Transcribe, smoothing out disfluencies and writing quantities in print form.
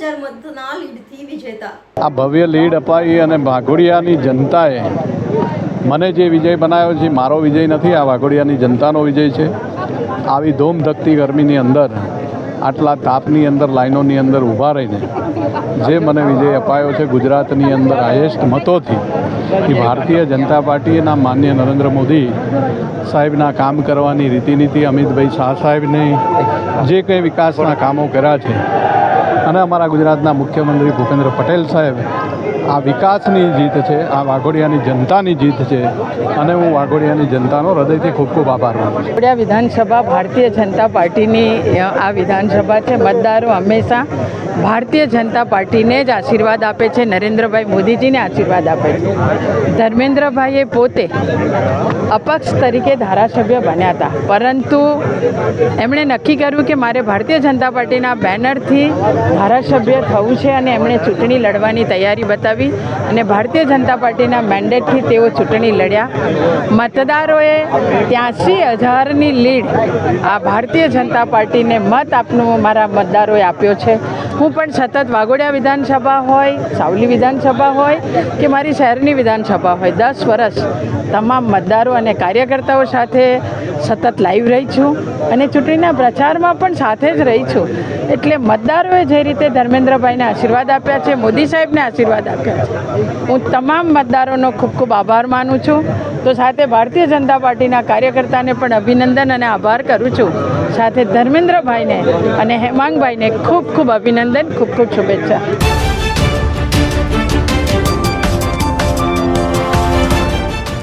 1000 મતના લીડથી વિજેતા. આ ભવ્ય લીડ અપાઈ અને વાઘોડિયાની જનતાએ મને જે વિજય બનાવ્યો છે મારો વિજય નથી, આ વાઘોડિયાની જનતાનો વિજય છે. આવી ધૂમધકતી ગરમીની અંદર આટલા તાપની અંદર લાઈનોની અંદર ઊભા રહીને જે મને વિજય અપાયો છે ગુજરાતની અંદર હાઈએસ્ટ મતોથી, એ ભારતીય જનતા પાર્ટીના માન્ય નરેન્દ્ર મોદી સાહેબના કામ કરવાની રીતિનીતિ, અમિતભાઈ શાહ સાહેબને જે કંઈ વિકાસના કામો કર્યા છે અને અમારા ગુજરાતના મુખ્યમંત્રી ભૂપેન્દ્ર પટેલ સાહેબ, આ વિકાસની જીત છે, આ વાઘોડિયાની જનતાની જીત છે અને હું વાઘોડિયાની જનતાનો હૃદયથી ખૂબ ખૂબ આભાર માનું છું. વાઘોડિયા વિધાનસભા ભારતીય જનતા પાર્ટીની આ વિધાનસભા છે. મતદારો હંમેશા ભારતીય જનતા પાર્ટીને જ આશીર્વાદ આપે છે, નરેન્દ્રભાઈ મોદીજીને આશીર્વાદ આપે છે. ધર્મેન્દ્રભાઈએ પોતે અપક્ષ તરીકે ધારાસભ્ય બન્યા હતા, પરંતુ એમણે નક્કી કર્યું કે મારે ભારતીય જનતા પાર્ટીના બેનરથી ધારાસભ્ય થવું છે અને એમણે ચૂંટણી લડવાની તૈયારી બતાવી અને ભારતીય જનતા પાર્ટીના મેન્ડેટથી તેઓ ચૂંટણી લડ્યા. મતદારોએ 83,000ની લીડ આ ભારતીય જનતા પાર્ટીને મત આપનું મારા મતદારોએ આપ્યો છે. હું પણ સતત વાઘોડિયા વિધાનસભા હોય, સાવલી વિધાનસભા હોય કે મારી શહેરની વિધાનસભા હોય, 10 વર્ષ તમામ મતદારો અને કાર્યકર્તાઓ સાથે સતત લાઈવ રહી છું અને ચૂંટણીના પ્રચારમાં પણ સાથે જ રહી છું. એટલે મતદારોએ જે રીતે ધર્મેન્દ્રભાઈને આશીર્વાદ આપ્યા છે, મોદી સાહેબને આશીર્વાદ આપ્યા છે, હું તમામ મતદારોનો ખૂબ ખૂબ આભાર માનું છું. તો સાથે ભારતીય જનતા પાર્ટીના કાર્યકર્તાને પણ અભિનંદન અને આભાર કરું છું. સાથે ધર્મેન્દ્રભાઈને અને હેમાંગભાઈને ખૂબ ખૂબ અભિનંદન, ખૂબ ખૂબ શુભેચ્છા.